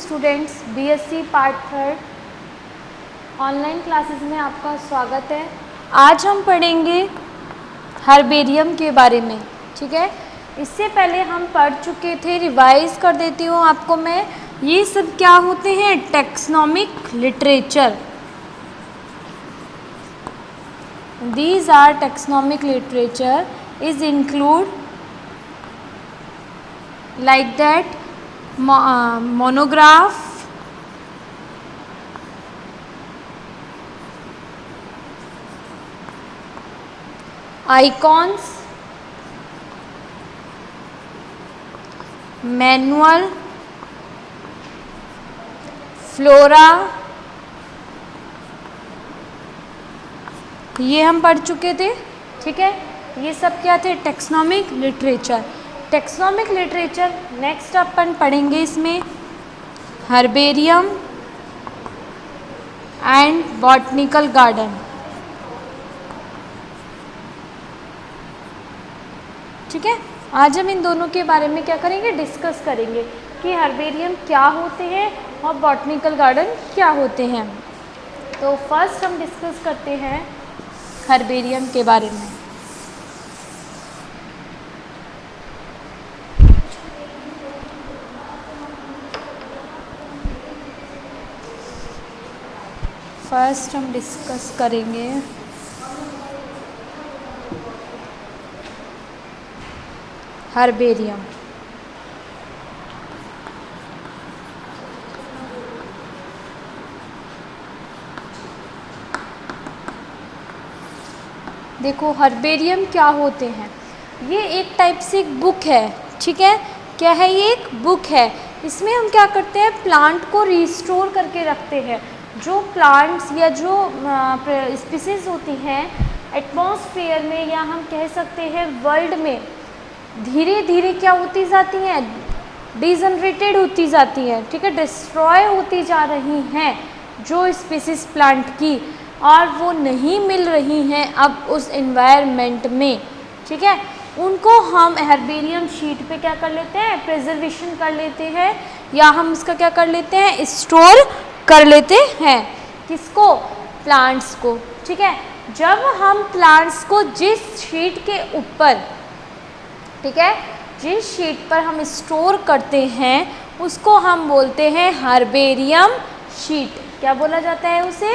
Students, BSc part third online classes में आपका स्वागत है। आज हम पढ़ेंगे हर्बेरियम के बारे में। ठीक है, इससे पहले हम पढ़ चुके थे, रिवाइज कर देती हूँ आपको मैं। ये सब क्या होते हैं? Taxonomic literature. These are taxonomic literature is include like that monograph, icons, manual, flora, ये हम पढ़ चुके थे। ठीक है, ये सब क्या थे? Taxonomic literature. Taxonomic literature next अपन पढ़ेंगे इसमें हर्बेरियम एंड बॉटनिकल गार्डन। ठीक है, आज हम इन दोनों के बारे में क्या करेंगे? डिस्कस करेंगे कि हर्बेरियम क्या होते हैं और बॉटनिकल गार्डन क्या होते हैं। तो फर्स्ट हम डिस्कस करते हैं हर्बेरियम के बारे में। फर्स्ट हम डिस्कस करेंगे हर्बेरियम। देखो, हर्बेरियम क्या होते हैं? ये एक टाइप से एक बुक है। ठीक है, क्या है? ये एक बुक है। इसमें हम क्या करते हैं? प्लांट को रिस्टोर करके रखते हैं। जो प्लांट्स या जो स्पीसीज होती हैं एटमॉस्फेयर में, या हम कह सकते हैं वर्ल्ड में, धीरे धीरे क्या होती जाती हैं? डिजनरेटेड होती जाती हैं। ठीक है, डिस्ट्रॉय होती जा रही हैं जो स्पीसीज प्लांट की, और वो नहीं मिल रही हैं अब उस एनवायरनमेंट में। ठीक है, उनको हम हर्बेरियम शीट पे क्या कर लेते हैं? प्रिजर्वेशन कर लेते हैं, या हम उसका क्या कर लेते हैं? स्टोर कर लेते हैं। किसको? प्लांट्स को। ठीक है, जब हम प्लांट्स को जिस शीट के ऊपर, ठीक है, जिस शीट पर हम स्टोर करते हैं उसको हम बोलते हैं हर्बेरियम शीट। क्या बोला जाता है उसे?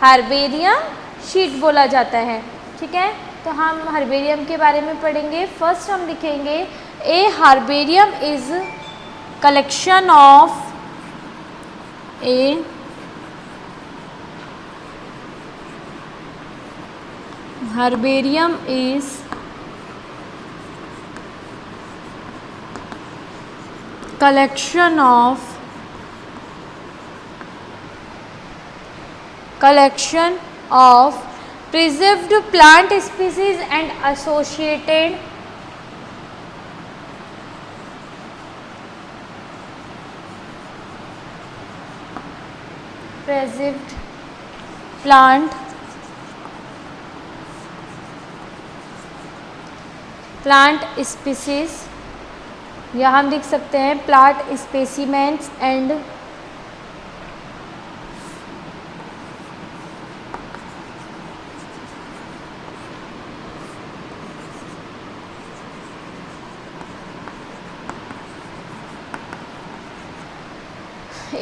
हर्बेरियम शीट बोला जाता है। ठीक है, तो हम हर्बेरियम के बारे में पढ़ेंगे। फर्स्ट हम लिखेंगे a herbarium is collection of a herbarium is collection of preserved plant species and associated preserved plant species, या हम लिख सकते हैं plant specimens and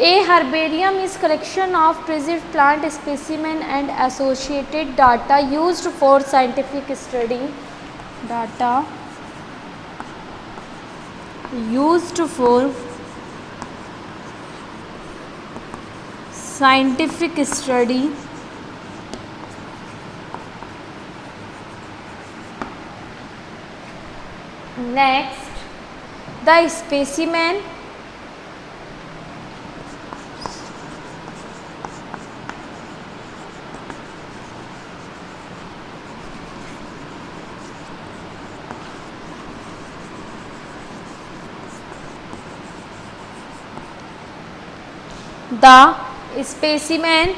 A herbarium is collection of preserved plant specimen and associated data used for scientific study. Data used for scientific study next the specimen the specimen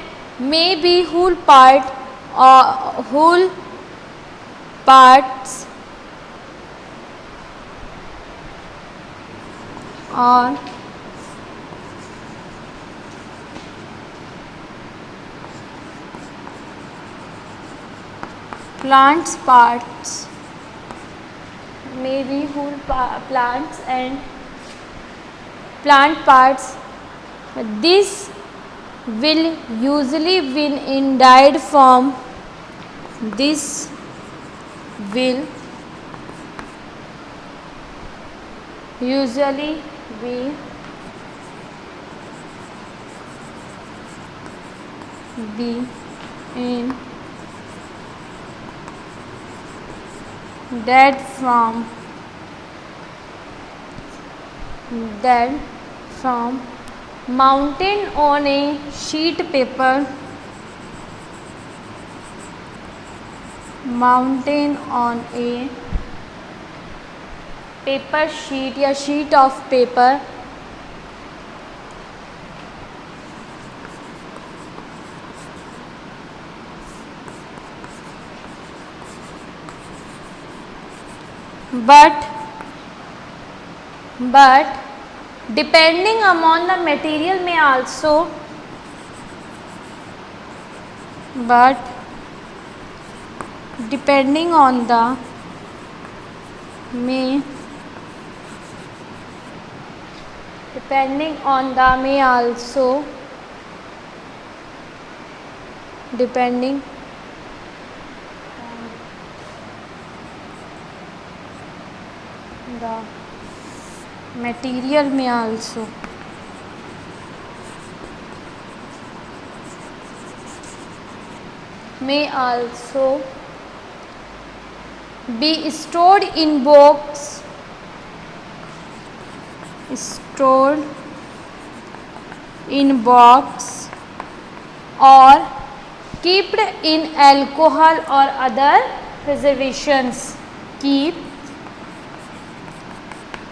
may be whole part or whole parts or plants parts may be whole plants and plant parts. This will usually be in dried form. This will usually be in dead from mountain on a sheet paper, mountain on a paper sheet या sheet of paper, but depending upon the material may also, but depending on the may also, depending the material may also be stored in box, or kept in alcohol or other preservations, keep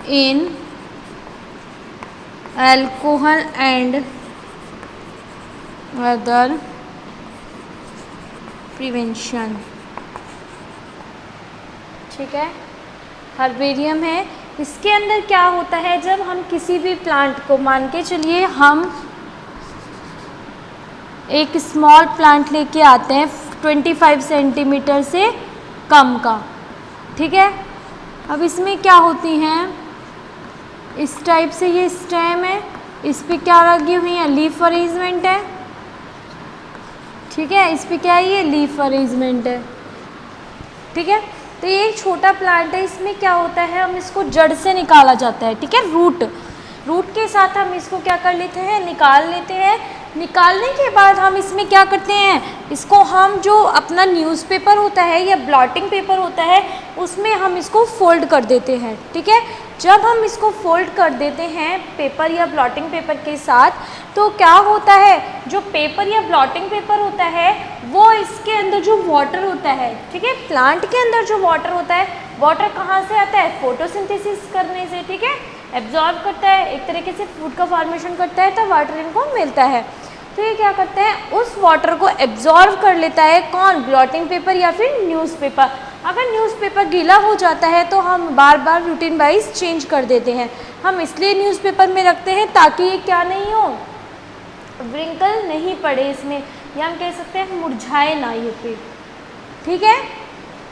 in alcohol and other prevention। ठीक है, herbarium है। इसके अंदर क्या होता है, जब हम किसी भी प्लांट को, मान के चलिए हम एक स्मॉल प्लांट लेके आते हैं 25 सेंटीमीटर से कम का, ठीक है। अब इसमें क्या होती हैं, इस टाइप से ये स्टेम है, इस पे क्या लगी हुई है, लीफ अरेंजमेंट है, ठीक है। इस पे क्या है, ये लीफ अरेंजमेंट है, ठीक है। तो ये एक छोटा प्लांट है, इसमें क्या होता है, हम इसको जड़ से निकाला जाता है, ठीक है। रूट के साथ हम इसको क्या कर लेते हैं, निकाल लेते हैं। निकालने के बाद हम इसमें क्या करते हैं, इसको हम जो अपना न्यूज़पेपर होता है या ब्लॉटिंग पेपर होता है उसमें हम इसको फोल्ड कर देते हैं, ठीक है। जब हम इसको फोल्ड कर देते हैं पेपर या ब्लॉटिंग पेपर के साथ, तो क्या होता है, जो पेपर या ब्लॉटिंग पेपर होता है वो इसके अंदर जो वाटर होता है, ठीक है, प्लांट के अंदर जो वाटर होता है, वाटर कहाँ से आता है, फोटोसिंथेसिस करने से, ठीक है, एब्जॉर्ब करता है, एक तरीके से फूड का फॉर्मेशन करता है, तो वाटर इनको मिलता है। तो ये क्या करते हैं, उस वाटर को एब्जॉर्ब कर लेता है, कौन, ब्लॉटिंग पेपर या फिर न्यूज़पेपर। अगर न्यूज़पेपर गीला हो जाता है तो हम बार बार रूटीन वाइज चेंज कर देते हैं। हम इसलिए न्यूज़पेपर में रखते हैं ताकि ये क्या नहीं हो, व्रिंकल नहीं पड़े इसमें, या हम कह सकते हैं मुरझाए ना ये पेड़, ठीक है।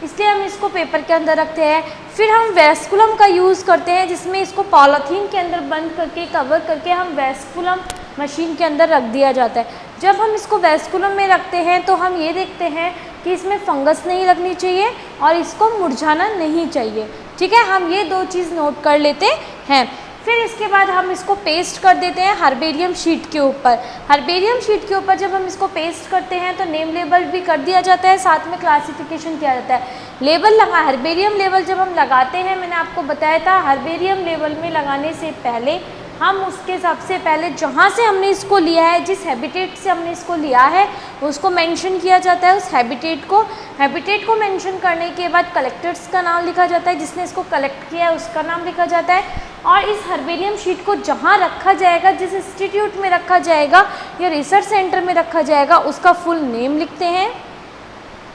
इसलिए हम इसको पेपर के अंदर रखते हैं। फिर हम वैस्कुलम का यूज़ करते हैं, जिसमें इसको पॉलीथीन के अंदर बंद करके कवर करके हम वैस्कुलम मशीन के अंदर रख दिया जाता है। जब हम इसको वैस्कुलम में रखते हैं तो हम ये देखते हैं कि इसमें फंगस नहीं लगनी चाहिए और इसको मुरझाना नहीं चाहिए, ठीक है। हम ये दो चीज़ नोट कर लेते हैं। फिर इसके बाद हम इसको पेस्ट कर देते हैं हर्बेरियम शीट के ऊपर। हर्बेरियम शीट के ऊपर जब हम इसको पेस्ट करते हैं तो नेम लेबल भी कर दिया जाता है, साथ में क्लासिफिकेशन किया जाता है। लेबल हर्बेरियम लेबल जब हम लगाते हैं, मैंने आपको बताया था हर्बेरियम लेबल में लगाने से पहले हम उसके सबसे पहले जहाँ से हमने इसको लिया है, जिस हैबिटेट से हमने इसको लिया है उसको मेंशन किया जाता है। उस हैबिटेट को मेंशन करने के बाद कलेक्टर्स का नाम लिखा जाता है, जिसने इसको कलेक्ट किया है उसका नाम लिखा जाता है। और इस हर्बेरियम शीट को जहाँ रखा जाएगा, जिस इंस्टीट्यूट में रखा जाएगा या रिसर्च सेंटर में रखा जाएगा, उसका फुल नेम लिखते हैं,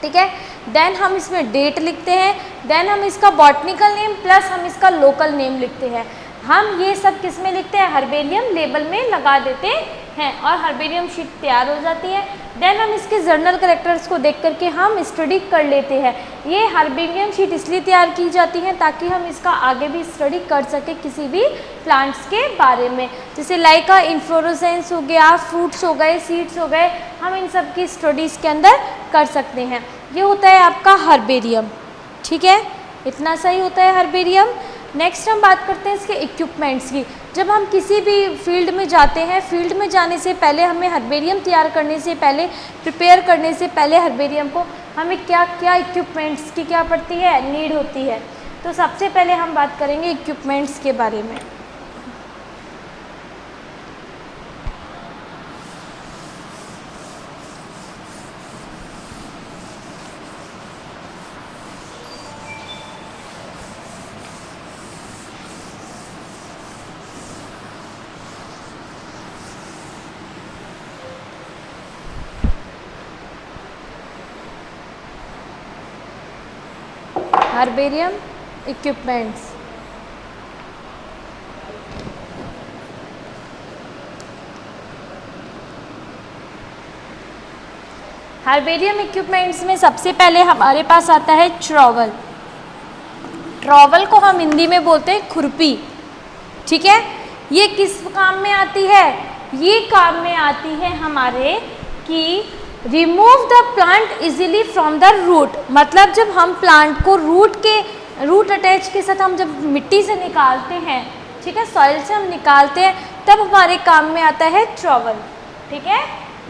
ठीक है। देन हम इसमें डेट लिखते हैं, देन हम इसका बॉटनिकल नेम प्लस हम इसका लोकल नेम लिखते हैं। हम ये सब किस में लिखते हैं, हर्बेरियम लेबल में लगा देते हैं और हर्बेरियम शीट तैयार हो जाती है। देन हम इसके जर्नल कैरेक्टर्स को देख करके हम स्टडी कर लेते हैं। ये हर्बेरियम शीट इसलिए तैयार की जाती है ताकि हम इसका आगे भी स्टडी कर सके किसी भी प्लांट्स के बारे में, जैसे लाइक इन्फ्लोरेसेंस हो गया, फ्रूट्स हो गए, सीड्स हो गए, हम इन सब की स्टडीज़ के अंदर कर सकते हैं। ये होता है आपका हर्बेरियम। ठीक है, इतना सही होता है हर्बेरियम। नेक्स्ट हम बात करते हैं इसके इक्विपमेंट्स की। जब हम किसी भी फील्ड में जाते हैं, फील्ड में जाने से पहले हमें हर्बेरियम तैयार करने से पहले, प्रिपेयर करने से पहले हर्बेरियम को हमें क्या क्या इक्विपमेंट्स की क्या पड़ती है, नीड होती है। तो सबसे पहले हम बात करेंगे इक्विपमेंट्स के बारे में। Herbarium equipments. हर्बेरियम इक्विपमेंट्स में सबसे पहले हमारे पास आता है ट्रॉवल। ट्रॉवल को हम हिंदी में बोलते हैं खुरपी। ठीक है, ये किस काम में आती है? ये काम में आती है हमारे कि remove the plant easily from the root. मतलब जब हम प्लांट को रूट अटैच के साथ हम जब मिट्टी से निकालते हैं, ठीक है, सॉइल से हम निकालते हैं, तब हमारे काम में आता है ट्रॉवल। ठीक है,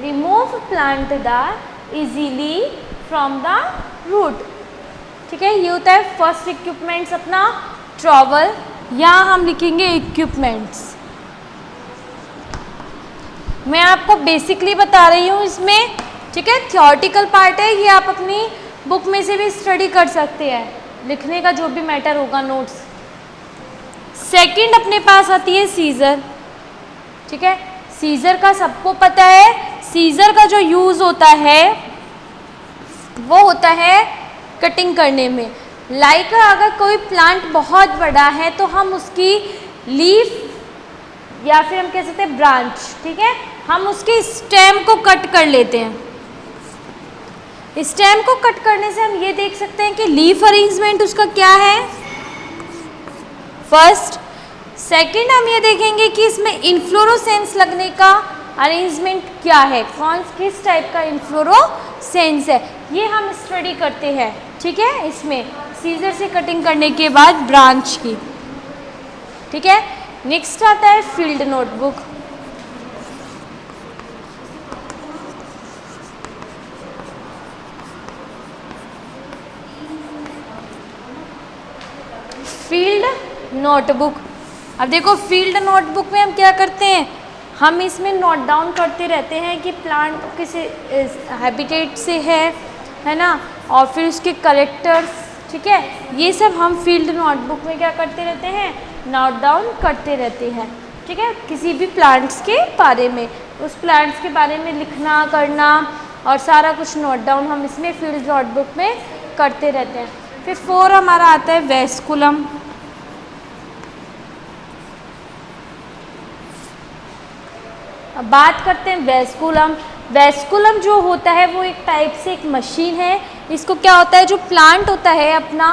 remove plant the easily from the root. ठीक है, ये होता है फर्स्ट इक्विपमेंट्स अपना ट्रॉवल। यहाँ हम लिखेंगे इक्विपमेंट्स। मैं आपको बेसिकली बता रही हूँ इसमें। ठीक है, थियोरेटिकल पार्ट है, ये आप अपनी बुक में से भी स्टडी कर सकते हैं, लिखने का जो भी मैटर होगा नोट्स। सेकंड अपने पास आती है सीजर। ठीक है, सीजर का सबको पता है, सीजर का जो यूज़ होता है वो होता है कटिंग करने में। लाइक अगर कोई प्लांट बहुत बड़ा है तो हम उसकी लीफ या फिर हम कह सकते हैं ब्रांच, ठीक है, हम उसके स्टेम को कट कर लेते हैं। स्टेम को कट करने से हम ये देख सकते हैं कि लीफ अरेंजमेंट उसका क्या है, फर्स्ट। सेकंड हम ये देखेंगे कि इसमें इन्फ्लोरोसेंस लगने का अरेंजमेंट क्या है, किस टाइप का इन्फ्लोरोसेंस है, ये हम स्टडी करते हैं। ठीक है, इसमें सीजर से कटिंग करने के बाद ब्रांच की। ठीक है, नेक्स्ट आता है फील्ड नोटबुक। Field notebook. अब देखो फील्ड नोटबुक में हम क्या करते हैं, हम इसमें नोट डाउन करते रहते हैं कि प्लांट किस हैबिटेट से है ना, और फिर उसके करेक्टर्स। ठीक है, ये सब हम फील्ड नोटबुक में क्या करते रहते हैं, नोट डाउन करते रहते हैं। ठीक है, किसी भी प्लांट्स के बारे में, उस प्लांट्स के बारे में लिखना करना और सारा कुछ नोट डाउन हम इसमें फील्ड नोटबुक में करते रहते हैं। फिर 4 हमारा आता है वेस्कुलम। अब बात करते हैं वेस्कुलम। वेस्कुलम जो होता है वो एक टाइप से एक मशीन है। इसको क्या होता है, जो प्लांट होता है अपना,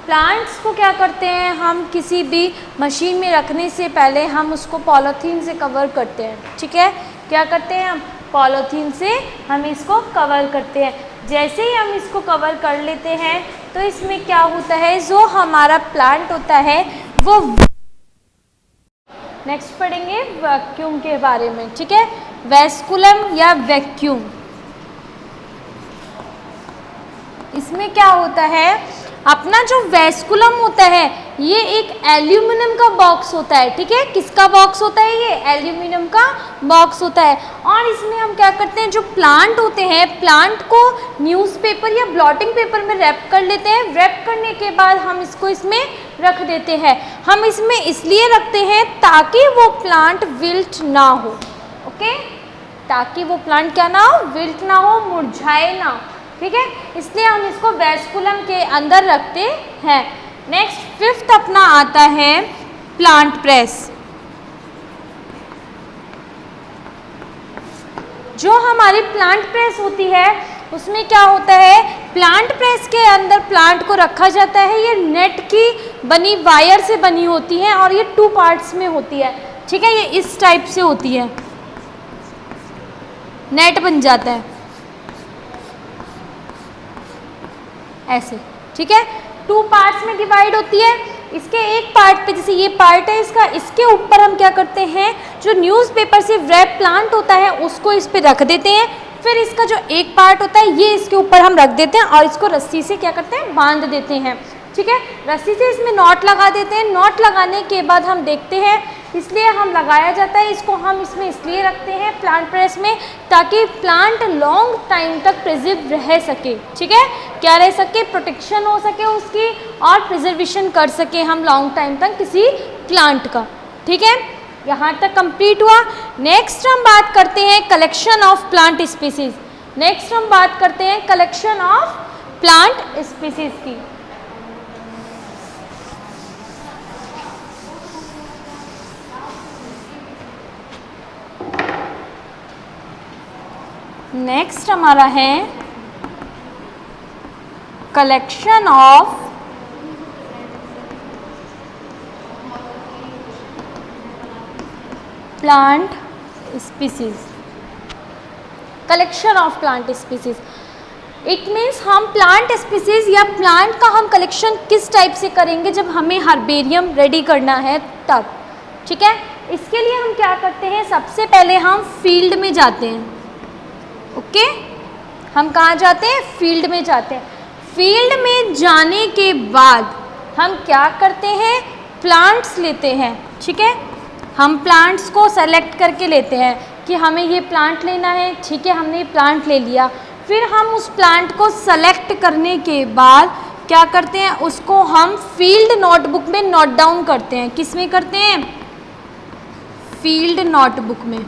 प्लांट्स को क्या करते हैं हम, किसी भी मशीन में रखने से पहले हम उसको पॉलीथीन से कवर करते हैं। ठीक है, क्या करते हैं हम, पॉलीथीन से हम इसको कवर करते हैं। जैसे ही हम इसको कवर कर लेते हैं तो इसमें क्या होता है, जो हमारा प्लांट होता है वो, नेक्स्ट पढ़ेंगे वैक्यूम के बारे में। ठीक है, वेस्कुलम या वैक्यूम, इसमें क्या होता है, अपना जो वेस्कुलम होता है ये एक एल्यूमिनियम का बॉक्स होता है। ठीक है, किसका बॉक्स होता है, ये एल्यूमिनियम का बॉक्स होता है। और इसमें हम क्या करते हैं, जो प्लांट होते हैं, प्लांट को न्यूज़पेपर या ब्लॉटिंग पेपर में रैप कर लेते हैं। रैप करने के बाद हम इसको इसमें रख देते हैं। हम इसमें इसलिए रखते हैं ताकि वो प्लांट विल्ट ना हो। ओके, ताकि वो प्लांट क्या ना हो, विल्ट ना हो, मुरझाए ना। ठीक है, इसलिए हम इसको वेस्कुलम के अंदर रखते हैं। नेक्स्ट 5th अपना आता है प्लांट प्रेस। जो हमारी प्लांट प्रेस होती है उसमें क्या होता है, प्लांट प्रेस के अंदर प्लांट को रखा जाता है। ये नेट की बनी वायर से बनी होती है और ये 2 पार्ट्स में होती है, ठीक है। ये इस टाइप से होती है, नेट बन जाता है ऐसे, ठीक है। 2 पार्ट्स में डिवाइड होती है। इसके एक पार्ट पे, जैसे ये पार्ट है इसका, इसके ऊपर हम क्या करते हैं, जो न्यूज़पेपर से रैप प्लांट होता है उसको इस पे रख देते हैं। फिर इसका जो एक पार्ट होता है ये इसके ऊपर हम रख देते हैं और इसको रस्सी से क्या करते हैं, बांध देते हैं, ठीक है। रस्सी से इसमें नॉट लगा देते हैं। नॉट लगाने के बाद हम देखते हैं, इसलिए हम लगाया जाता है इसको, हम इसमें इसलिए रखते हैं प्लांट प्रेस में ताकि प्लांट लॉन्ग टाइम तक प्रिजर्व रह सके, ठीक है। क्या रह सके, प्रोटेक्शन हो सके उसकी और प्रिजर्वेशन कर सके हम लॉन्ग टाइम तक किसी प्लांट का, ठीक है। यहाँ तक कंप्लीट हुआ। नेक्स्ट हम बात करते हैं collection of plant species. Next हम बात करते हैं कलेक्शन ऑफ प्लांट स्पीसीज की। नेक्स्ट हमारा है collection of plant species. Collection of plant species it means हम प्लांट स्पीसीज या प्लांट का हम कलेक्शन किस टाइप से करेंगे जब हमें हर्बेरियम रेडी करना है तब, ठीक है। इसके लिए हम क्या करते हैं, सबसे पहले हम फील्ड में जाते हैं, ओके। हम कहाँ जाते हैं, फील्ड में जाते हैं। फील्ड में जाने के बाद हम क्या करते हैं, प्लांट्स लेते हैं, ठीक है। हम प्लांट्स को सेलेक्ट करके लेते हैं कि हमें ये प्लांट लेना है, ठीक है। हमने ये प्लांट ले लिया। फिर हम उस प्लांट को सेलेक्ट करने के बाद क्या करते हैं, उसको हम फील्ड नोटबुक में नोट डाउन करते हैं। किस में करते हैं, फील्ड नोटबुक में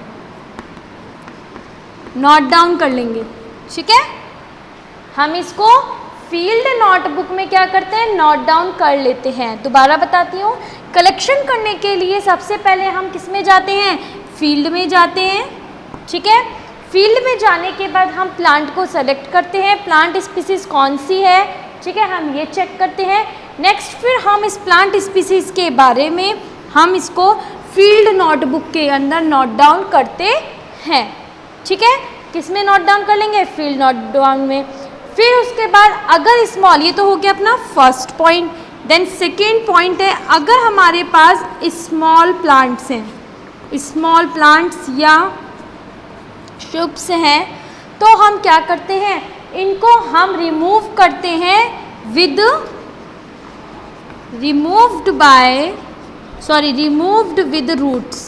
नोट डाउन कर लेंगे, ठीक है। हम इसको फील्ड नोटबुक में क्या करते हैं, नोट डाउन कर लेते हैं। दोबारा बताती हूँ, कलेक्शन करने के लिए सबसे पहले हम किस में जाते हैं, फील्ड में जाते हैं, ठीक है। फील्ड में जाने के बाद हम प्लांट को सेलेक्ट करते हैं, प्लांट स्पीसीज कौन सी है, ठीक है, हम ये चेक करते हैं। नेक्स्ट फिर हम इस प्लांट स्पीसीज के बारे में हम इसको फील्ड नोटबुक के अंदर नोट डाउन करते हैं, ठीक है। किस में नोट डाउन कर लेंगे, फील्ड नोट डाउन में। फिर उसके बाद अगर स्मॉल, ये तो हो गया अपना first point. Then second point है, अगर हमारे पास स्मॉल प्लांट्स हैं, स्मॉल प्लांट्स या श्रुब्स हैं, तो हम क्या करते हैं, इनको हम रिमूव करते हैं विद रिमूव्ड विद रूट्स।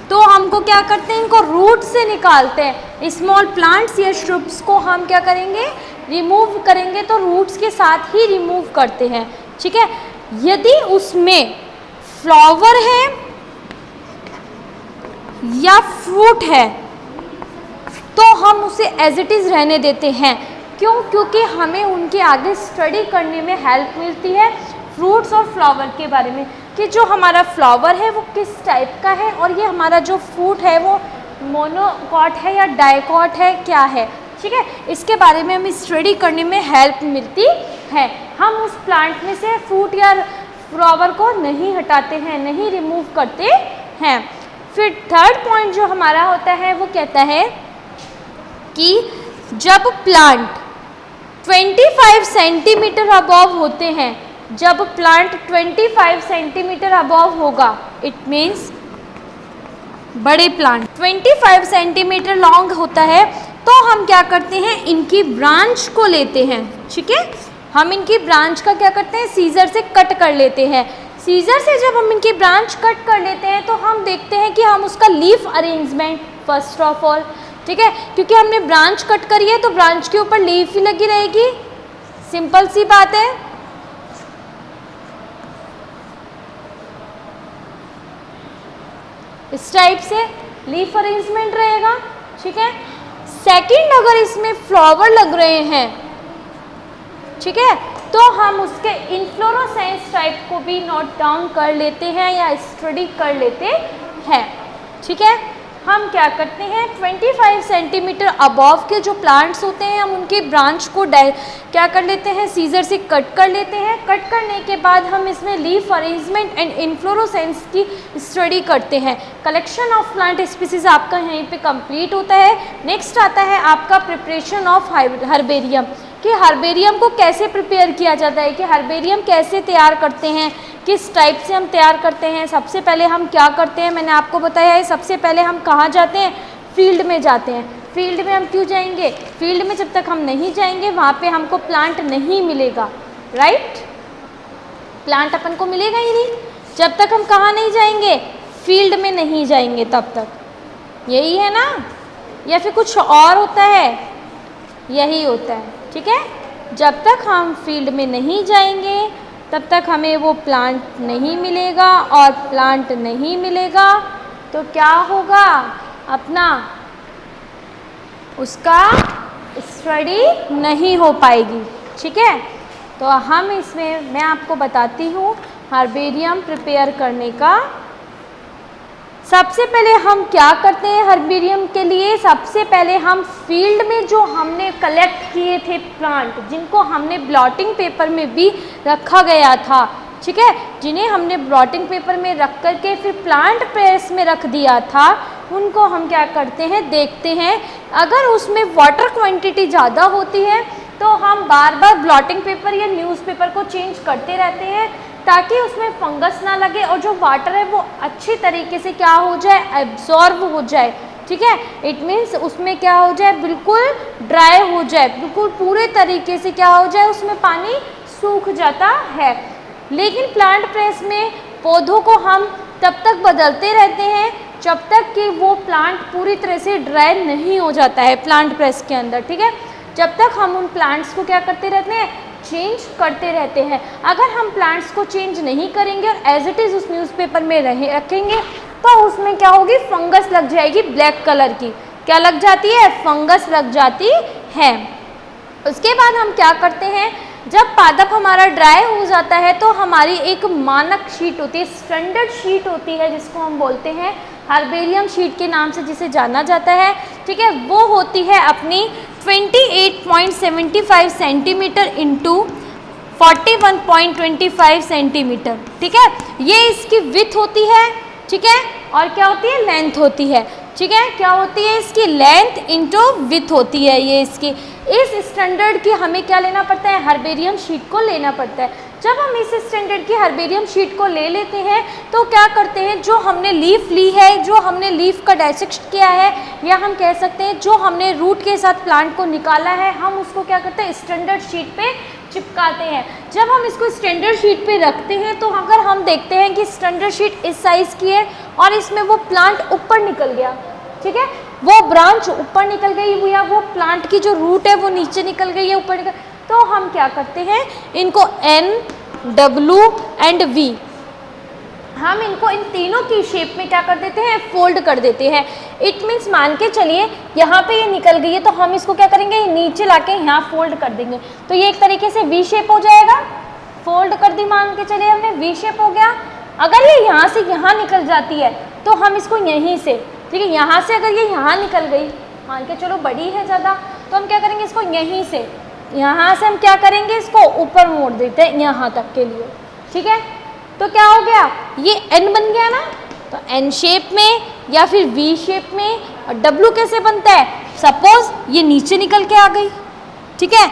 तो हमको क्या करते हैं, इनको रूट से निकालते हैं। स्मॉल प्लांट्स या श्रुब्स को हम क्या करेंगे, रिमूव करेंगे, तो रूट्स के साथ ही रिमूव करते हैं, ठीक है। यदि उसमें फ्लावर है या फ्रूट है तो हम उसे एज इट इज़ रहने देते हैं। क्यों, क्योंकि हमें उनके आगे स्टडी करने में हेल्प मिलती है फ्रूट्स और फ्लावर के बारे में, कि जो हमारा फ्लावर है वो किस टाइप का है और ये हमारा जो फ्रूट है वो मोनोकॉट है या डाइकॉट है, क्या है, ठीक है। इसके बारे में हमें स्टडी करने में हेल्प मिलती है। हम उस प्लांट में से फ्रूट या फ्लावर को नहीं हटाते हैं, नहीं रिमूव करते हैं। फिर थर्ड पॉइंट जो हमारा होता है वो कहता है कि जब प्लांट 25 सेंटीमीटर अबव होते हैं, जब प्लांट 25 सेंटीमीटर अबव होगा, इट मीन्स बड़े प्लांट 25 सेंटीमीटर लॉन्ग होता है, तो हम क्या करते हैं, इनकी ब्रांच को लेते हैं, ठीक है। हम इनकी ब्रांच का क्या करते हैं, सीजर से कट कर लेते हैं। सीजर से जब हम इनकी ब्रांच कट कर लेते हैं तो हम देखते हैं कि हम उसका leaf arrangement first of all, ठीक है, क्योंकि हमने ब्रांच कट करी है तो ब्रांच के ऊपर लीफ ही लगी रहेगी, सिंपल सी बात है। इस टाइप से लीफ अरेंजमेंट रहेगा, ठीक है। सेकंड, अगर इसमें फ्लावर लग रहे हैं, ठीक है, तो हम उसके इन्फ्लोरोसेंस टाइप को भी नोट डाउन कर लेते हैं या स्टडी कर लेते हैं, ठीक है। हम क्या करते हैं 25 सेंटीमीटर अबव के जो प्लांट्स होते हैं हम उनके ब्रांच को क्या कर लेते हैं, सीजर से कट कर लेते हैं। कट करने के बाद हम इसमें लीफ अरेंजमेंट एंड इन्फ्लोरोसेंस की स्टडी करते हैं। कलेक्शन ऑफ प्लांट स्पीसीज आपका यहीं पे कंप्लीट होता है। नेक्स्ट आता है आपका प्रिपरेशन ऑफ हर्बेरियम, कि हर्बेरियम को कैसे प्रिपेयर किया जाता है, कि हर्बेरियम कैसे तैयार करते हैं, किस टाइप से हम तैयार करते हैं। सबसे पहले हम क्या करते हैं, मैंने आपको बताया है, सबसे पहले हम कहाँ जाते हैं, फील्ड में जाते हैं। फील्ड में हम क्यों जाएंगे, फील्ड में जब तक हम नहीं जाएंगे वहाँ पे हमको प्लांट नहीं मिलेगा, राइट। प्लांट अपन को मिलेगा ही नहीं जब तक हम कहाँ नहीं जाएंगे, फील्ड में नहीं जाएंगे तब तक। यही है ना, या फिर कुछ और होता है, यही होता है, ठीक है। जब तक हम फील्ड में नहीं जाएंगे तब तक हमें वो प्लांट नहीं मिलेगा, और प्लांट नहीं मिलेगा तो क्या होगा, अपना उसका स्टडी नहीं हो पाएगी, ठीक है। तो हम इसमें मैं आपको बताती हूँ हर्बेरियम प्रिपेयर करने का। सबसे पहले हम क्या करते हैं हर्बेरियम के लिए, सबसे पहले हम फील्ड में जो हमने कलेक्ट किए थे प्लांट, जिनको हमने ब्लॉटिंग पेपर में भी रखा गया था, ठीक है, जिन्हें हमने ब्लॉटिंग पेपर में रख करके फिर प्लांट प्रेस में रख दिया था, उनको हम क्या करते हैं, देखते हैं। अगर उसमें वाटर क्वांटिटी ज़्यादा होती है तो हम बार बार ब्लॉटिंग पेपर या न्यूज़पेपर को चेंज करते रहते हैं, ताकि उसमें फंगस ना लगे और जो वाटर है वो अच्छी तरीके से क्या हो जाए, एब्जॉर्ब हो जाए, ठीक है। इट मीन्स उसमें क्या हो जाए, बिल्कुल ड्राई हो जाए, बिल्कुल पूरे तरीके से क्या हो जाए, उसमें पानी सूख जाता है। लेकिन प्लांट प्रेस में पौधों को हम तब तक बदलते रहते हैं जब तक कि वो प्लांट पूरी तरह से ड्राई नहीं हो जाता है प्लांट प्रेस के अंदर, ठीक है। जब तक हम उन प्लांट्स को क्या करते रहते हैं, चेंज करते रहते हैं। अगर हम प्लांट्स को चेंज नहीं करेंगे और एज इट इज़ उस न्यूज़पेपर में रखेंगे तो उसमें क्या होगी, फंगस लग जाएगी ब्लैक कलर की। क्या लग जाती है, फंगस लग जाती है। उसके बाद हम क्या करते हैं, जब पादप हमारा ड्राई हो जाता है तो हमारी एक मानक शीट होती है, स्टैंडर्ड शीट होती है, जिसको हम बोलते हैं हर्बेरियम शीट के नाम से जिसे जाना जाता है, ठीक है। वो होती है अपनी 28.75 सेंटीमीटर इंटू 41.25 सेंटीमीटर, ठीक है। ये इसकी विड्थ होती है, ठीक है, और क्या होती है, लेंथ होती है, ठीक है। क्या होती है, इसकी लेंथ इंटू विड्थ होती है ये इसकी। इस स्टैंडर्ड की हमें क्या लेना पड़ता है, हर्बेरियम शीट को लेना पड़ता है। जब हम इस स्टैंडर्ड की हर्बेरियम शीट को ले लेते हैं तो क्या करते हैं, जो हमने लीफ ली है, जो हमने लीफ का डाइसेक्ट किया है, या हम कह सकते हैं जो हमने रूट के साथ प्लांट को निकाला है, हम उसको क्या करते हैं, स्टैंडर्ड शीट पे चिपकाते हैं। जब हम इसको स्टैंडर्ड शीट पे रखते हैं तो अगर हम देखते हैं कि स्टैंडर्ड शीट इस साइज़ की है और इसमें वो प्लांट ऊपर निकल गया, ठीक है, वो ब्रांच ऊपर निकल गई या वो प्लांट की जो रूट है वो नीचे निकल गई है, ऊपर निकल, तो हम क्या करते हैं, इनको N, W एंड V, हम इनको इन तीनों की शेप में क्या कर देते हैं, फोल्ड कर देते हैं। इट मीन्स मान के चलिए यहाँ पे ये निकल गई है तो हम इसको क्या करेंगे, नीचे लाके यहाँ फोल्ड कर देंगे, तो ये एक तरीके से V शेप हो जाएगा। फोल्ड कर दी, मान के चलिए हमने, V शेप हो गया। अगर ये यहाँ से यहाँ निकल जाती है तो हम इसको यहीं से, ठीक है, यहाँ से अगर ये यहाँ निकल गई, मान के चलो बड़ी है ज़्यादा, तो हम क्या करेंगे, इसको यहीं से, यहाँ से हम क्या करेंगे, इसको ऊपर मोड़ देते हैं यहाँ तक के लिए, ठीक है। तो क्या हो गया, ये N बन गया ना, तो N शेप में या फिर V शेप में। और W कैसे बनता है, सपोज ये नीचे निकल के आ गई, ठीक है,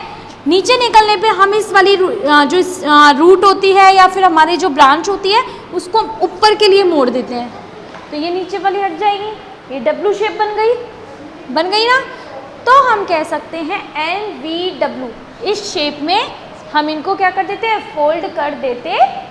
नीचे निकलने पे हम इस वाली जो रूट होती है या फिर हमारी जो ब्रांच होती है उसको ऊपर के लिए मोड़ देते हैं, तो ये नीचे वाली हट जाएगी, ये W शेप बन गई ना। तो हम कह सकते हैं NVW, इस शेप में हम इनको क्या कर देते हैं, फोल्ड कर देते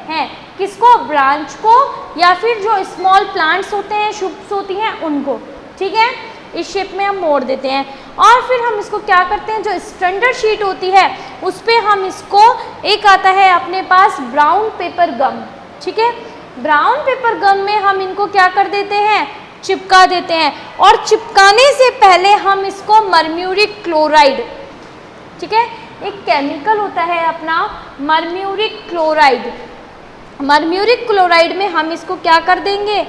हैं। किसको, ब्रांच को, या फिर जो स्मॉल प्लांट्स होते हैं, शूट्स होती हैं, उनको, ठीक है, इस शेप में हम मोड़ देते हैं। और फिर हम इसको क्या करते हैं, जो स्टैंडर्ड शीट होती है उस पर हम इसको, एक आता है अपने पास ब्राउन पेपर गम, ठीक है, ब्राउन पेपर गम में हम इनको क्या कर देते हैं, चिपका देते हैं। और चिपकाने से पहले हम इसको मर्म्यूरिक क्लोराइड, ठीक है, एक केमिकल होता है अपना मर्म्यूरिक क्लोराइड, मर्म्यूरिक क्लोराइड में हम इसको क्या कर देंगे,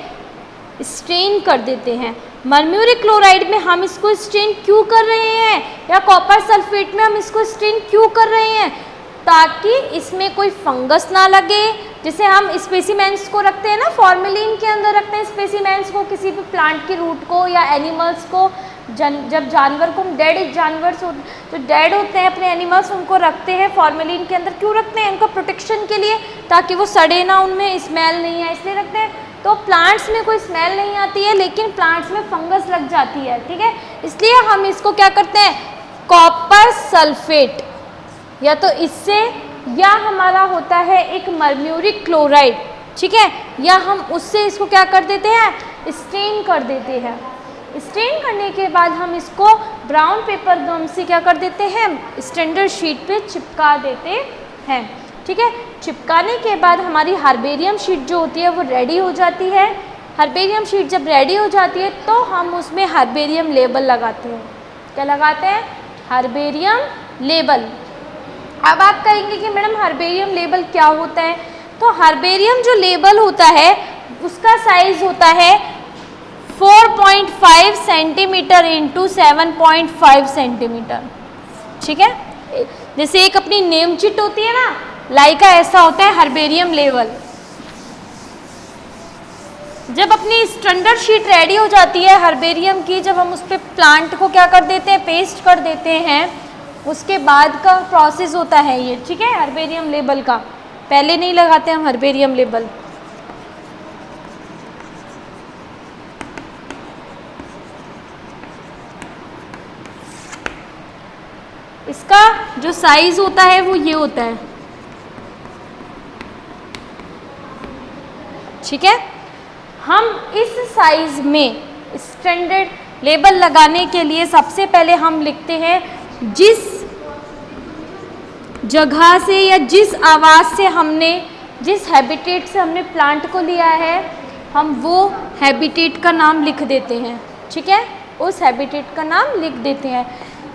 स्ट्रेन कर देते हैं। मर्क्यूरी क्लोराइड में हम इसको स्टेन क्यों कर रहे हैं, या कॉपर सल्फेट में हम इसको स्टेन क्यों कर रहे हैं, ताकि इसमें कोई फंगस ना लगे। जैसे हम स्पेसिमेंस को रखते हैं ना, फॉर्मेलिन के अंदर रखते हैं स्पेसिमेंस को, किसी भी प्लांट के रूट को या एनिमल्स को, जब जानवर को हम डेड जानवर जो डेड होते हैं अपने एनिमल्स, उनको रखते हैं फॉर्मेलिन के अंदर। क्यों रखते हैं? उनका प्रोटेक्शन के लिए, ताकि वो सड़े ना, उनमें स्मेल नहीं है, इसलिए रखते हैं। तो प्लांट्स में कोई स्मेल नहीं आती है, लेकिन प्लांट्स में फंगस लग जाती है, ठीक है, इसलिए हम इसको क्या करते हैं, कॉपर सल्फेट, या तो इससे, या हमारा होता है एक मर्क्यूरी क्लोराइड, ठीक है, या हम उससे इसको क्या कर देते हैं, स्टेन कर देते हैं। स्टेन करने के बाद हम इसको ब्राउन पेपर गम से क्या कर देते हैं, स्टैंडर्ड शीट पे चिपका देते हैं, ठीक है। चिपकाने के बाद हमारी हर्बेरियम शीट जो होती है वो रेडी हो जाती है। हर्बेरियम शीट जब रेडी हो जाती है तो हम उसमें हर्बेरियम लेबल लगाते हैं। क्या लगाते हैं? Herbarium label. अब आप कहेंगे कि मैडम हर्बेरियम लेबल क्या होता है? तो हर्बेरियम जो लेबल होता है उसका साइज होता है 4.5 सेंटीमीटर इंटू 7.5 सेंटीमीटर, ठीक है। जैसे एक अपनी नेम चिट होती है ना, लाइका, ऐसा होता है हर्बेरियम लेबल। जब अपनी स्टैंडर्ड शीट रेडी हो जाती है हर्बेरियम की, जब हम उस पर प्लांट को क्या कर देते हैं, पेस्ट कर देते हैं, उसके बाद का प्रोसेस होता है ये, ठीक है, हर्बेरियम लेबल का। पहले नहीं लगाते हम हर्बेरियम लेबल। इसका जो साइज होता है वो ये होता है, ठीक है। हम इस साइज में स्टैंडर्ड लेबल लगाने के लिए सबसे पहले हम लिखते हैं जिस जगह से या जिस आवाज़ से हमने, जिस हैबिटेट से हमने प्लांट को लिया है, हम वो हैबिटेट का नाम लिख देते हैं, ठीक है। उस हैबिटेट का नाम लिख देते हैं।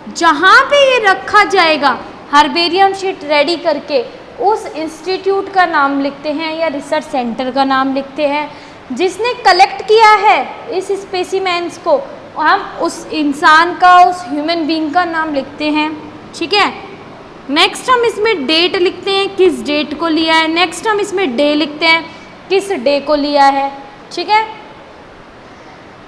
जहाँ पे ये रखा जाएगा हर्बेरियम शीट रेडी करके, उस इंस्टीट्यूट का नाम लिखते हैं या रिसर्च सेंटर का नाम लिखते हैं। जिसने कलेक्ट किया है इस स्पेसिमेंस को, हम उस इंसान का, उस ह्यूमन बीइंग का नाम लिखते हैं, ठीक है। नेक्स्ट हम इसमें डेट लिखते हैं, किस डेट को लिया है। नेक्स्ट हम इसमें डे लिखते हैं, किस डे को लिया है, ठीक है।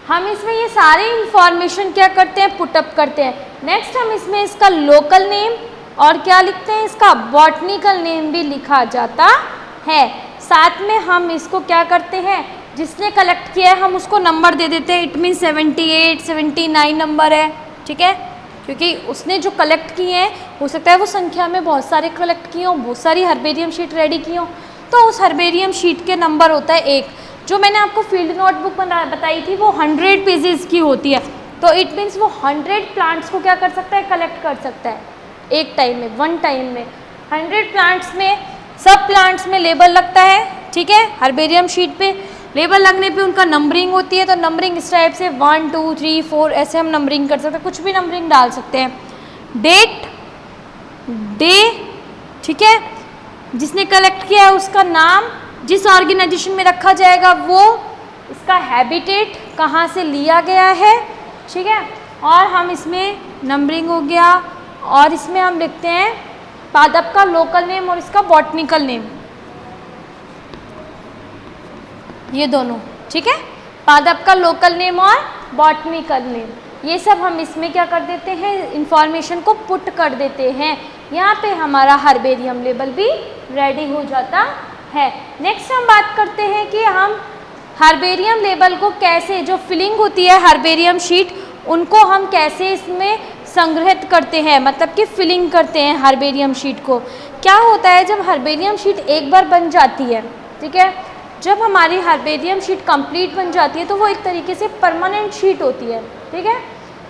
हम इसमें ये सारे इंफॉर्मेशन क्या करते हैं, पुटअप करते हैं। नेक्स्ट हम इसमें इसका लोकल नेम और क्या लिखते हैं, इसका बॉटनिकल नेम भी लिखा जाता है। साथ में हम इसको क्या करते हैं, जिसने कलेक्ट किया है हम उसको नंबर दे देते हैं। इट मीन 78, 79 नंबर है, ठीक है, क्योंकि उसने जो कलेक्ट किए हैं, हो सकता है वो संख्या में बहुत सारे कलेक्ट किए हों, बहुत सारी हर्बेरियम शीट रेडी की हों, तो उस हर्बेरियम शीट के नंबर होता है 1। जो मैंने आपको फील्ड नोटबुक बताई थी वो 100 पेजेस की होती है, तो इट मीन्स वो 100 प्लांट्स को क्या कर सकता है, कलेक्ट कर सकता है एक टाइम में, वन टाइम में। 100 प्लांट्स में, सब प्लांट्स में लेबल लगता है, ठीक है। हर्बेरियम शीट पे लेबल लगने पे उनका नंबरिंग होती है, तो नंबरिंग इस टाइप से 1 2 3 4 ऐसे हम नंबरिंग कर सकते हैं, कुछ भी नंबरिंग डाल सकते हैं। डेट, डे, ठीक है, जिसने कलेक्ट किया है उसका नाम, जिस ऑर्गेनाइजेशन में रखा जाएगा वो, इसका हैबिटेट कहाँ से लिया गया है, ठीक है। और हम इसमें नंबरिंग हो गया, और इसमें हम लिखते हैं पादप का लोकल नेम और इसका बॉटनिकल नेम, ये दोनों, ठीक है। पादप का लोकल नेम और बॉटनिकल नेम, ये सब हम इसमें क्या कर देते हैं, इंफॉर्मेशन को पुट कर देते हैं। यहाँ पे हमारा हर्बेरियम लेबल भी रेडी हो जाता है। नेक्स्ट हम बात करते हैं कि हम हर्बेरियम लेबल को कैसे, जो फिलिंग होती है हर्बेरियम शीट, उनको हम कैसे इसमें संग्रहित करते हैं, मतलब कि फिलिंग करते हैं हर्बेरियम शीट को। क्या होता है, जब हर्बेरियम शीट एक बार बन जाती है, ठीक है, जब हमारी हर्बेरियम शीट कंप्लीट बन जाती है तो वो एक तरीके से परमानेंट शीट होती है, ठीक है।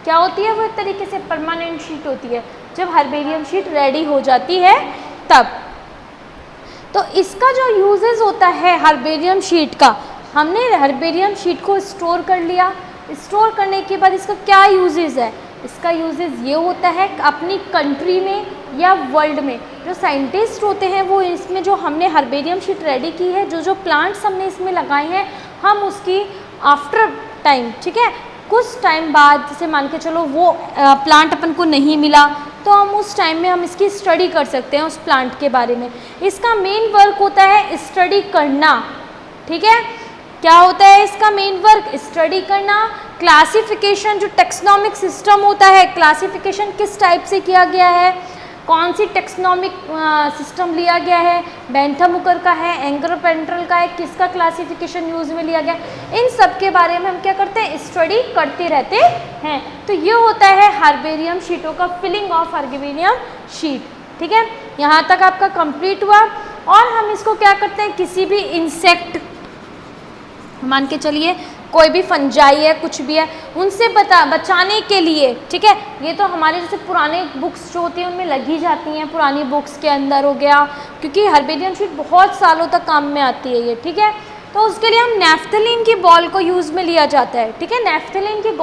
क्या होती है, वो एक तरीके से परमानेंट शीट होती है जब हर्बेरियम शीट रेडी हो जाती है तब। तो इसका जो यूजेस होता है हर्बेरियम शीट का, हमने हर्बेरियम शीट को स्टोर कर लिया, स्टोर करने के बाद इसका क्या यूजेस है, इसका यूजेस ये होता है अपनी कंट्री में या वर्ल्ड में जो साइंटिस्ट होते हैं वो इसमें जो हमने हर्बेरियम शीट रेडी की है, जो जो प्लांट्स हमने इसमें लगाए हैं, हम उसकी आफ्टर टाइम, ठीक है, कुछ टाइम बाद, जैसे मान के चलो वो प्लांट अपन को नहीं मिला, तो हम उस टाइम में हम इसकी स्टडी कर सकते हैं उस प्लांट के बारे में। इसका मेन वर्क होता है स्टडी करना, ठीक है। क्या होता है इसका मेन वर्क? स्टडी करना। क्लासिफिकेशन, जो टेक्सोनोमिक सिस्टम होता है, क्लासिफिकेशन किस टाइप से किया गया है, कौन सी टेक्सोनोमिक सिस्टम लिया गया है, बेंथम हुकर का है, एंगर पेंट्रल का है, किसका क्लासिफिकेशन यूज में लिया गया, इन सब के बारे में हम क्या करते हैं? स्टडी करते रहते हैं। तो ये होता है हर्बेरियम शीटों का फिलिंग ऑफ हर्बेरियम शीट, ठीक है। यहाँ तक आपका कंप्लीट हुआ। और हम इसको क्या करते हैं? किसी भी इंसेक्ट, मान के चलिए कोई भी फंजाई है, कुछ भी है, उनसे बचाने के लिए, ठीक है। ये तो हमारे जैसे पुराने बुक्स जो होती हैं उनमें लगी जाती हैं, पुरानी बुक्स के अंदर हो गया, क्योंकि हर्बेरियम शीट बहुत सालों तक काम में आती है ये, ठीक है। तो उसके लिए हम नेफ्थलीन की बॉल को यूज़ में लिया जाता है, ठीक है। नेफ्थलीन की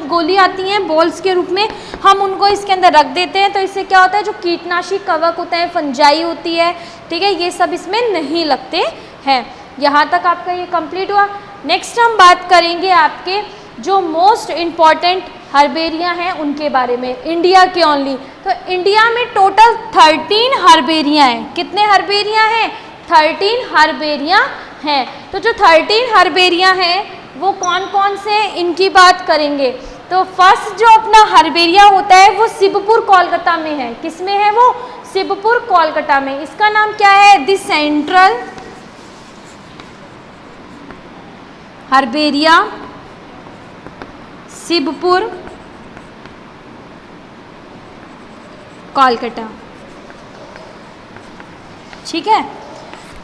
गोली आती हैं बॉल्स के रूप में, हम उनको इसके अंदर रख देते हैं। तो इससे क्या होता है? जो कीटनाशी कवक होता है, फंजाई होती है, ठीक है, ये सब इसमें नहीं लगते हैं। यहाँ तक आपका ये कंप्लीट हुआ। नेक्स्ट हम बात करेंगे आपके जो मोस्ट इम्पॉर्टेंट हर्बेरिया हैं उनके बारे में, इंडिया के ओनली। तो इंडिया में टोटल 13 हर्बेरिया हैं। कितने हर्बेरिया हैं? 13 हर्बेरिया हैं। तो जो 13 हर्बेरिया हैं वो कौन कौन से, इनकी बात करेंगे। तो फर्स्ट जो अपना हर्बेरिया होता है वो शिवपुर कोलकाता में है। किस में है वो? शिवपुर कोलकाता में। इसका नाम क्या है? The central herbaria, Shivpur Kolkata, ठीक है।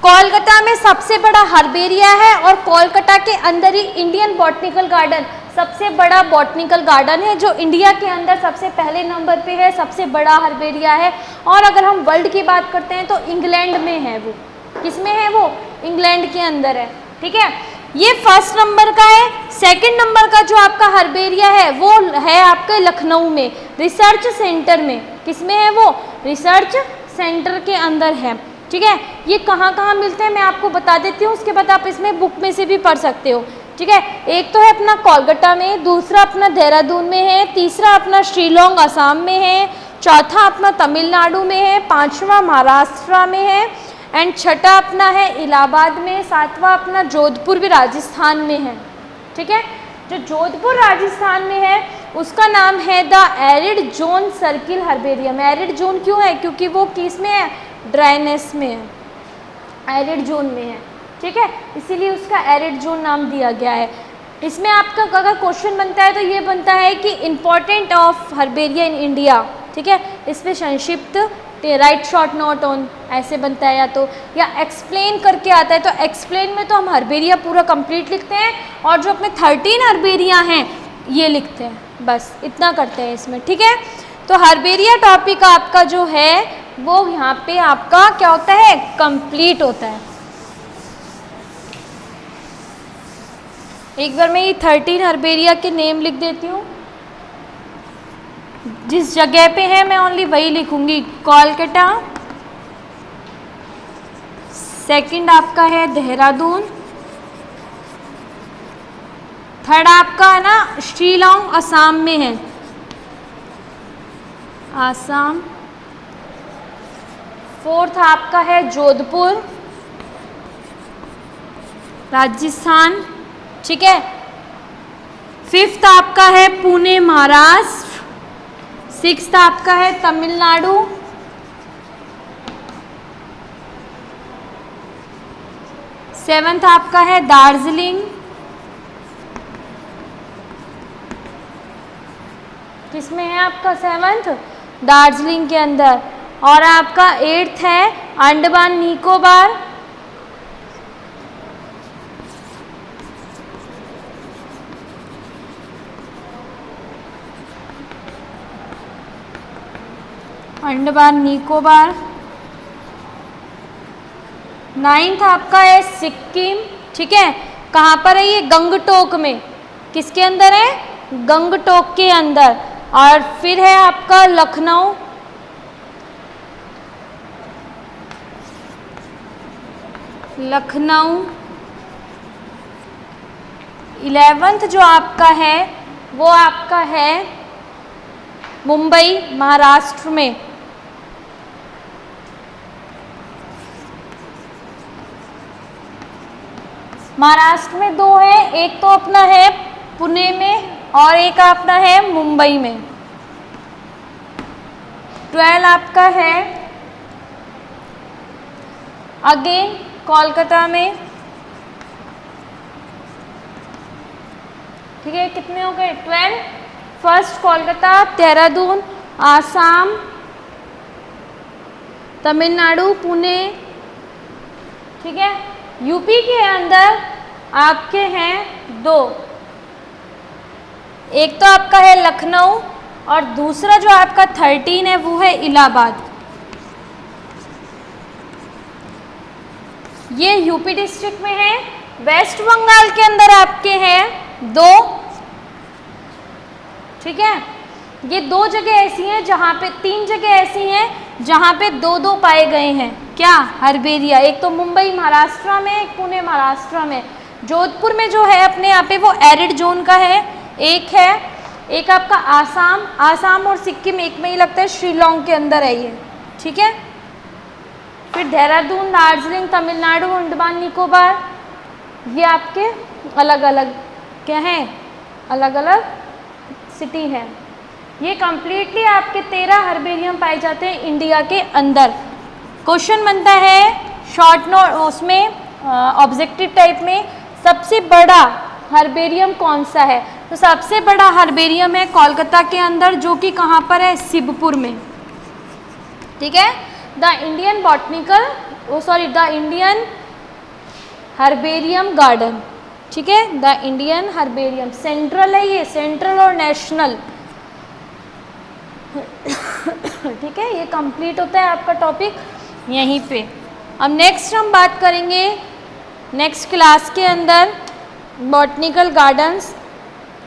कोलकाता में सबसे बड़ा हर्बेरिया है और कोलकाता के अंदर ही इंडियन बॉटनिकल गार्डन सबसे बड़ा बॉटनिकल गार्डन है, जो इंडिया के अंदर सबसे पहले नंबर पे है, सबसे बड़ा हर्बेरिया है। और अगर हम वर्ल्ड की बात करते हैं तो इंग्लैंड में है वो। किस में है वो? इंग्लैंड के अंदर है, ठीक है। ये फर्स्ट नंबर का है। सेकंड नंबर का जो आपका हर्बेरिया है वो है आपके लखनऊ में, रिसर्च सेंटर में। किस में है वो? रिसर्च सेंटर के अंदर है, ठीक है। ये कहाँ कहाँ मिलते हैं मैं आपको बता देती हूँ, उसके बाद आप इसमें बुक में से भी पढ़ सकते हो, ठीक है। एक तो है अपना कोलकाता में, दूसरा अपना देहरादून में है, तीसरा अपना शिलोंग असम में है, चौथा अपना तमिलनाडु में है, पाँचवा महाराष्ट्र में है, एंड छठा अपना है इलाहाबाद में, सातवां अपना जोधपुर भी राजस्थान में है, ठीक है। जो जोधपुर राजस्थान में है उसका नाम है the arid zone circle herbarium. Arid zone क्यों है? क्योंकि वो किस में है? ड्राइनेस में है, एरिड जोन में है, ठीक है, इसीलिए उसका एरिड जोन नाम दिया गया है। इसमें आपका अगर क्वेश्चन बनता है तो ये बनता है कि important of herbaria in India, ठीक है। इसमें संक्षिप्त राइट शॉर्ट नोट ऑन ऐसे बनता है, या एक्सप्लेन करके आता है। तो एक्सप्लेन में तो हम हर्बेरिया पूरा कंप्लीट लिखते हैं, और जो अपने 13 हर्बेरिया हैं ये लिखते हैं, बस इतना करते हैं इसमें, ठीक है। तो हर्बेरिया टॉपिक आपका जो है वो यहाँ पे आपका क्या होता है? कंप्लीट होता है। एक बार मैं ये 13 हर्बेरिया के नेम लिख देती हूँ। जिस जगह पे है मैं ओनली वही लिखूंगी। कोलकाता, सेकंड आपका है देहरादून, थर्ड आपका है ना शिलोंग असम में है, आसाम, फोर्थ आपका है जोधपुर राजस्थान, ठीक है। फिफ्थ आपका है पुणे महाराष्ट्र, सिक्स्थ आपका है तमिलनाडु, सेवंथ आपका है दार्जिलिंग, किसमें है आपका सेवंथ? दार्जिलिंग के अंदर। और आपका एट्थ है अंडमान निकोबार, अंडमान निकोबार। नाइन्थ आपका है सिक्किम, ठीक है। कहाँ पर है ये? गंगटोक में। किसके अंदर है? गंगटोक के अंदर। और फिर है आपका लखनऊ, लखनऊ। 11th जो आपका है वो आपका है मुंबई, महाराष्ट्र में। महाराष्ट्र में दो है, एक तो अपना है पुणे में और एक अपना है मुंबई में। 12 आपका है अगेन कोलकाता में। ठीक है, कितने हो गए? 12। फर्स्ट कोलकाता, देहरादून, आसाम, तमिलनाडु, पुणे। ठीक है, यूपी के अंदर आपके हैं 2, एक तो आपका है लखनऊ और दूसरा जो आपका 13 है वो है इलाहाबाद। ये यूपी डिस्ट्रिक्ट में है। वेस्ट बंगाल के अंदर आपके हैं 2। ठीक है, ये 2 जगह ऐसी हैं जहाँ पे, 3 जगह ऐसी हैं जहाँ पे 2-2 पाए गए हैं। क्या? हर्बेरिया। एक तो मुंबई महाराष्ट्र में, एक पुणे महाराष्ट्र में। जोधपुर में जो है अपने यहाँ पे वो एरिड जोन का है, एक आपका आसाम और सिक्किम एक में ही लगता है, शिलोंग के अंदर है ये। ठीक है, फिर देहरादून, दार्जिलिंग, तमिलनाडु, अंडमान निकोबार, ये आपके अलग अलग क्या हैं, अलग अलग सिटी हैं। ये कंप्लीटली आपके 13 हर्बेरियम पाए जाते हैं इंडिया के अंदर। क्वेश्चन बनता है शॉर्ट नोट, उसमें ऑब्जेक्टिव टाइप में, सबसे बड़ा हर्बेरियम कौन सा है? तो सबसे बड़ा हर्बेरियम है कोलकाता के अंदर, जो कि कहाँ पर है? शिवपुर में। ठीक है, द इंडियन हर्बेरियम गार्डन। ठीक है, द इंडियन हर्बेरियम, सेंट्रल है ये, सेंट्रल और नेशनल। ठीक है, ये कंप्लीट होता है आपका टॉपिक यहीं पे। अब नेक्स्ट हम बात करेंगे नेक्स्ट क्लास के अंदर बॉटनिकल गार्डन्स।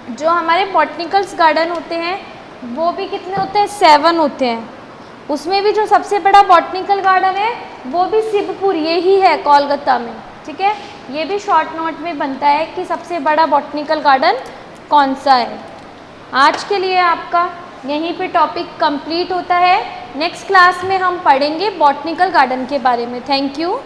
जो हमारे बॉटनिकल्स गार्डन होते हैं वो भी कितने होते हैं? 7 होते हैं। उसमें भी जो सबसे बड़ा बॉटनिकल गार्डन है वो भी शिवपुर, यही है कोलकाता में। ठीक है, ये भी शॉर्ट नोट में बनता है कि सबसे बड़ा बॉटनिकल गार्डन कौन सा है। आज के लिए आपका यहीं पे टॉपिक कंप्लीट होता है। नेक्स्ट क्लास में हम पढ़ेंगे बॉटनिकल गार्डन के बारे में। Thank you.